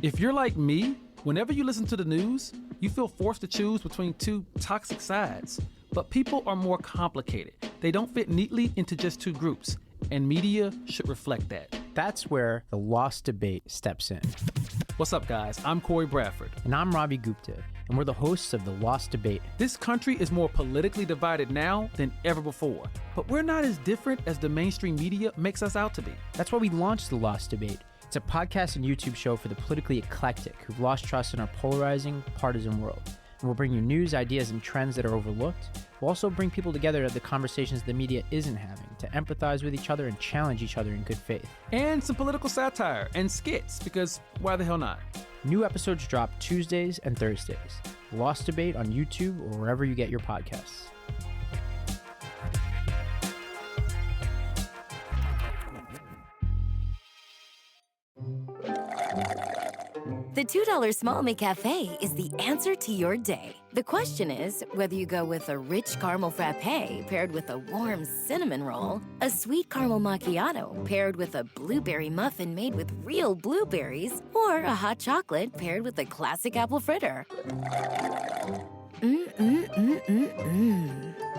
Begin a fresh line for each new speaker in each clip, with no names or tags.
If you're like me, whenever you listen to the news, you feel forced to choose between two toxic sides. But people are more complicated. They don't fit neatly into just two groups, and media should reflect that.
That's where the Lost Debate steps in.
What's up, guys? I'm Corey Bradford.
And I'm Ravi Gupta, and we're the hosts of the Lost Debate.
This country is more politically divided now than ever before, but we're not as different as the mainstream media makes us out to be.
That's why we launched the Lost Debate. It's a podcast and YouTube show for the politically eclectic who've lost trust in our polarizing, partisan world. And we'll bring you news, ideas, and trends that are overlooked. We'll also bring people together at the conversations the media isn't having to empathize with each other and challenge each other in good faith.
And some political satire and skits, because why the hell not?
New episodes drop Tuesdays and Thursdays. Lost Debate on YouTube or wherever you get your podcasts.
The $2 Small McCafe is the answer to your day. The question is whether you go with a rich caramel frappe paired with a warm cinnamon roll, a sweet caramel macchiato paired with a blueberry muffin made with real blueberries, or a hot chocolate paired with a classic apple fritter.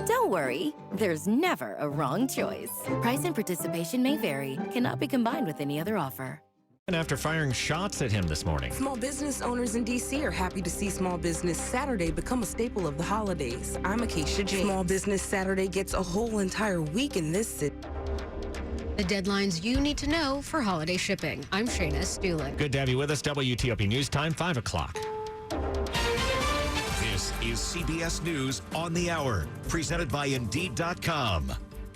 Don't worry, there's never a wrong choice. Price and participation may vary, cannot be combined with any other offer.
And after firing shots at him this morning.
Small business owners in D.C. are happy to see Small Business Saturday become a staple of the holidays. I'm Acacia James. Small Business Saturday gets a whole entire week in this city.
The deadlines you need to know for holiday shipping. I'm Shayna Stuhling.
Good to have you with us. WTOP News Time, 5 o'clock.
This is CBS News on the Hour, presented by Indeed.com.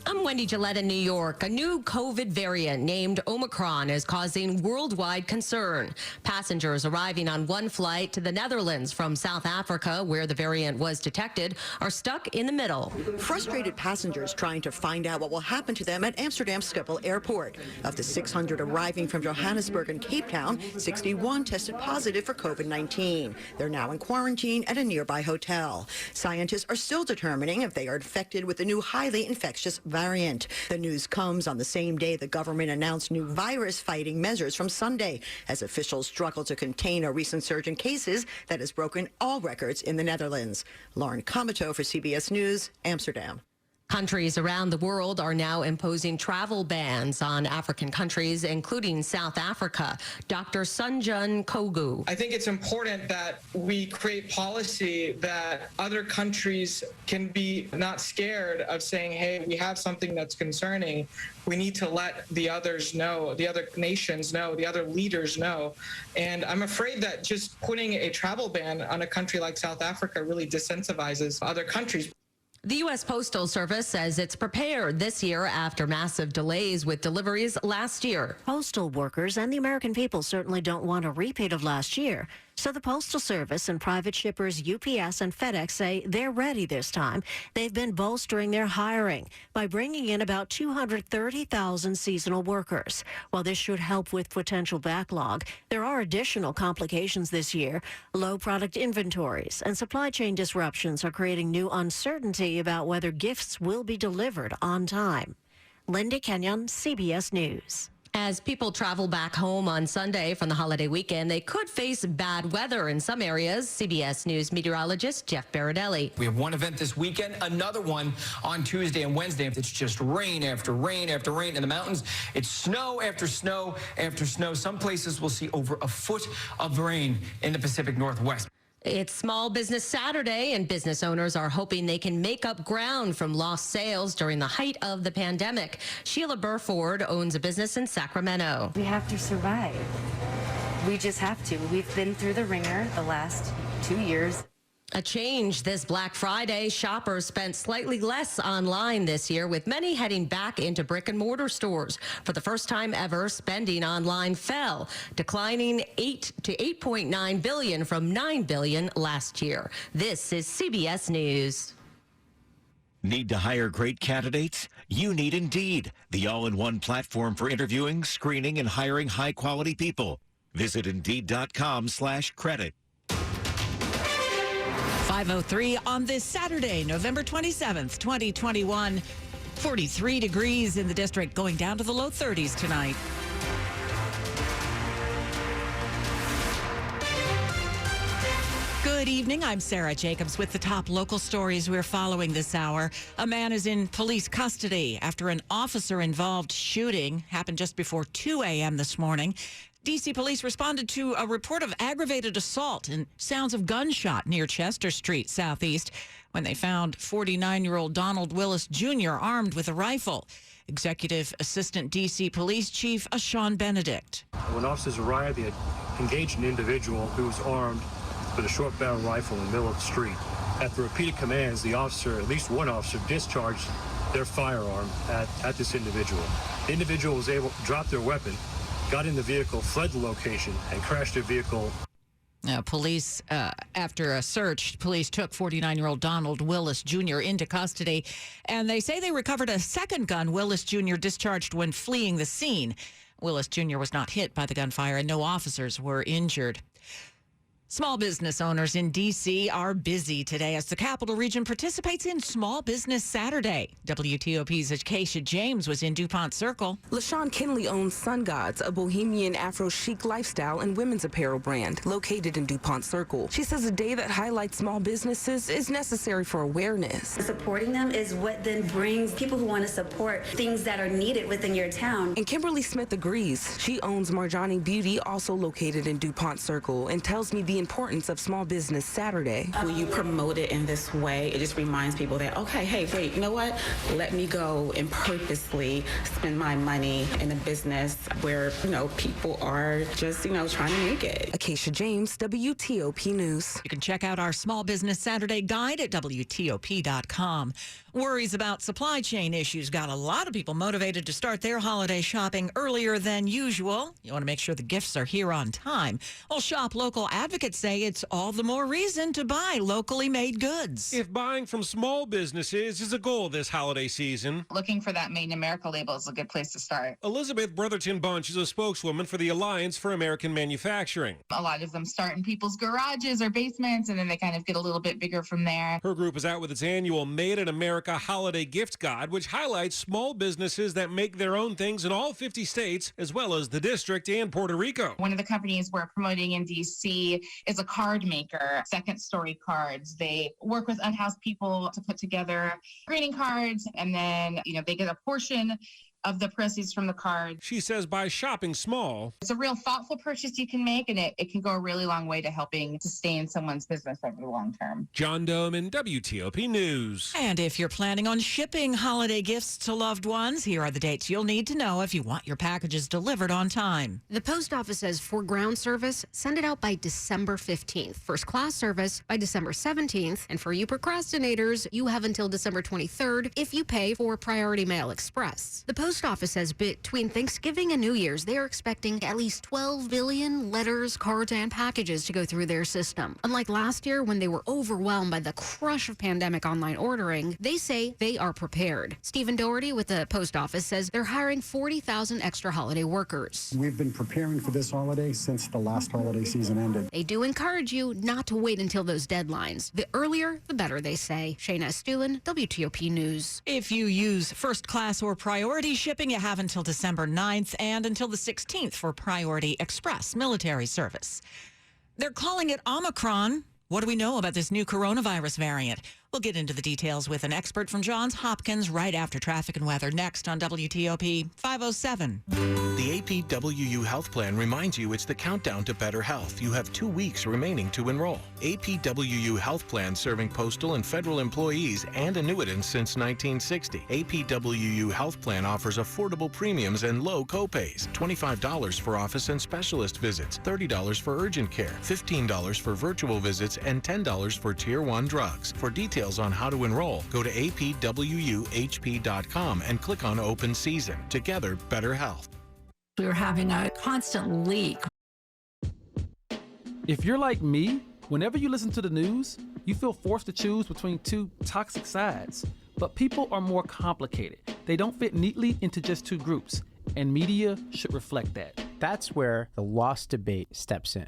I'm Wendy Gillette in New York. A new COVID variant named Omicron is causing worldwide concern. Passengers arriving on one flight to the Netherlands from South Africa, where the variant was detected, are stuck in the middle.
Frustrated passengers trying to find out what will happen to them at Amsterdam Schiphol Airport. Of the 600 arriving from Johannesburg and Cape Town, 61 tested positive for COVID-19. They're now in quarantine at a nearby hotel. Scientists are still determining if they are infected with the new highly infectious variant. The news comes on the same day the government announced new virus-fighting measures from Sunday as officials struggle to contain a recent surge in cases that has broken all records in the Netherlands. Lauren Comato for CBS News, Amsterdam.
Countries around the world are now imposing travel bans on African countries, including South Africa. Dr. Sunjun Kogu.
I think it's important that we create policy that other countries can be not scared of saying, hey, we have something that's concerning. We need to let the others know, the other nations know, the other leaders know. And I'm afraid that just putting a travel ban on a country like South Africa really disincentivizes other countries.
The U.S. Postal Service says it's prepared this year after massive delays with deliveries last year.
Postal workers and the American people certainly don't want a repeat of last year. So the Postal Service and private shippers UPS and FedEx say they're ready this time. They've been bolstering their hiring by bringing in about 230,000 seasonal workers. While this should help with potential backlog, there are additional complications this year. Low product inventories and supply chain disruptions are creating new uncertainty about whether gifts will be delivered on time. Linda Kenyon, CBS News.
As people travel back home on Sunday from the holiday weekend, they could face bad weather in some areas. CBS News meteorologist Jeff Baradelli.
We have one event this weekend, another one on Tuesday and Wednesday. It's just rain after rain after rain in the mountains. It's snow after snow after snow. Some places will see over a foot of rain in the Pacific Northwest.
It's Small Business Saturday, and business owners are hoping they can make up ground from lost sales during the height of the pandemic. Sheila Burford owns a business in Sacramento.
We have to survive. We just have to. We've been through the ringer the last 2 years.
A change this Black Friday. Shoppers spent slightly less online this year, with many heading back into brick and mortar stores. For the first time ever, spending online fell, declining $8 to $8.9 billion from $9 billion last year. This is CBS News.
Need to hire great candidates? You need Indeed, the all-in-one platform for interviewing, screening, and hiring high-quality people. Visit Indeed.com/credit.
5:03 on this Saturday, November 27th, 2021. 43 degrees in the district, going down to the low 30s tonight. Good evening. I'm Sarah Jacobs with the top local stories we're following this hour. A man is in police custody after an officer-involved shooting happened just before 2 a.m. this morning. D.C. police responded to a report of aggravated assault and sounds of gunshot near Chester Street Southeast when they found 49-year-old Donald Willis Jr. armed with a rifle. Executive Assistant D.C. Police Chief Sean Benedict.
When officers arrived, they had engaged an individual who was armed with a short barrel rifle in the middle of the street. After repeated commands, at least one officer, discharged their firearm at this individual. The individual was able to drop their weapon, got in the vehicle, fled the location, and crashed their vehicle.
After a search, police took 49-year-old Donald Willis Jr. into custody, and they say they recovered a second gun Willis Jr. discharged when fleeing the scene. Willis Jr. was not hit by the gunfire, and no officers were injured. Small business owners in D.C. are busy today as the Capital Region participates in Small Business Saturday. WTOP's Acacia James was in DuPont Circle.
LaShawn Kinley owns Sun Gods, a bohemian Afro-chic lifestyle and women's apparel brand located in DuPont Circle. She says a day that highlights small businesses is necessary for awareness.
Supporting them is what then brings people who want to support things that are needed within your town.
And Kimberly Smith agrees. She owns Marjani Beauty, also located in DuPont Circle, and tells me the importance of Small Business Saturday.
When you promote it in this way, it just reminds people that, okay, hey, wait, you know what? Let me go and purposely spend my money in a business where, people are just, trying to make it.
Acacia James, WTOP News.
You can check out our Small Business Saturday guide at WTOP.com. Worries about supply chain issues got a lot of people motivated to start their holiday shopping earlier than usual. You want to make sure the gifts are here on time. Well, Shop Local advocates say it's all the more reason to buy locally made goods.
If buying from small businesses is a goal this holiday season,
looking for that Made in America label is a good place to start.
Elizabeth Brotherton Bunch is a spokeswoman for the Alliance for American Manufacturing.
A lot of them start in people's garages or basements, and then they kind of get a little bit bigger from there.
Her group is out with its annual Made in America Holiday Gift Guide, which highlights small businesses that make their own things in all 50 states, as well as the district and Puerto Rico.
One of the companies we're promoting in D.C. is a card maker, Second Story Cards. They work with unhoused people to put together greeting cards, and then, they get a portion of the proceeds from the card.
She says by shopping small,
it's a real thoughtful purchase you can make, and it can go a really long way to helping sustain someone's business over the long term.
John Doman, WTOP News.
And if you're planning on shipping holiday gifts to loved ones, here are the dates you'll need to know if you want your packages delivered on time.
The post office says for ground service, send it out by December 15th. First class service by December 17th. And for you procrastinators, you have until December 23rd if you pay for Priority Mail Express. The post office says between Thanksgiving and New Year's, they are expecting at least 12 billion letters, cards, and packages to go through their system. Unlike last year when they were overwhelmed by the crush of pandemic online ordering, they say they are prepared. Stephen Doherty with the post office says they're hiring 40,000 extra holiday workers.
We've been preparing for this holiday since the last holiday season ended.
They do encourage you not to wait until those deadlines. The earlier, the better, they say. Shayna Estulin, WTOP News.
If you use first class or priority shipping, you have until December 9th and until the 16th for Priority Express military service. They're calling it Omicron. What do we know about this new coronavirus variant? We'll get into the details with an expert from Johns Hopkins right after traffic and weather next on WTOP 507.
The APWU Health Plan reminds you it's the countdown to better health. You have 2 weeks remaining to enroll. APWU Health Plan serving postal and federal employees and annuitants since 1960. APWU Health Plan offers affordable premiums and low copays. $25 for office and specialist visits, $30 for urgent care, $15 for virtual visits, and $10 for Tier 1 drugs. For details on how to enroll, go to apwuhp.com and click on Open Season. Together, better health.
We're having a constant leak.
If you're like me, whenever you listen to the news, you feel forced to choose between two toxic sides. But people are more complicated. They don't fit neatly into just two groups, and media should reflect that.
That's where the Lost Debate steps in.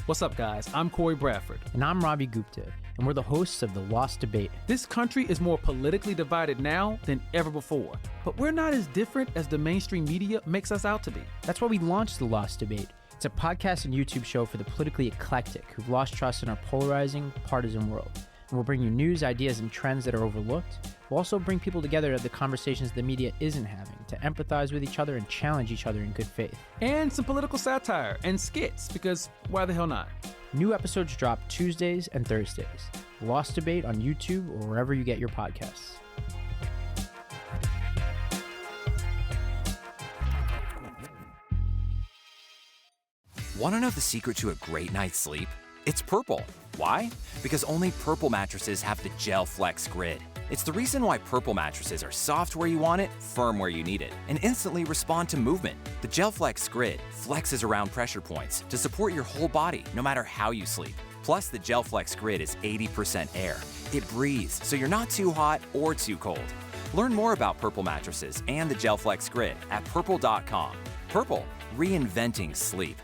What's up, guys? I'm Corey Bradford.
And I'm Ravi Gupta, and we're the hosts of the Lost Debate.
This country is more politically divided now than ever before, but we're not as different as the mainstream media makes us out to be.
That's why we launched the Lost Debate. It's a podcast and YouTube show for the politically eclectic who've lost trust in our polarizing, partisan world. And we'll bring you news, ideas, and trends that are overlooked. We'll also bring people together at the conversations the media isn't having to empathize with each other and challenge each other in good faith.
And some political satire and skits, because why the hell not?
New episodes drop Tuesdays and Thursdays. Lost Debate on YouTube or wherever you get your podcasts.
Want to know the secret to a great night's sleep? It's Purple. Why? Because only Purple mattresses have the Gel Flex Grid. It's the reason why Purple mattresses are soft where you want it, firm where you need it, and instantly respond to movement. The Gel Flex Grid flexes around pressure points to support your whole body no matter how you sleep. Plus, the Gel Flex Grid is 80% air. It breathes, so you're not too hot or too cold. Learn more about Purple mattresses and the Gel Flex Grid at purple.com. Purple, reinventing sleep.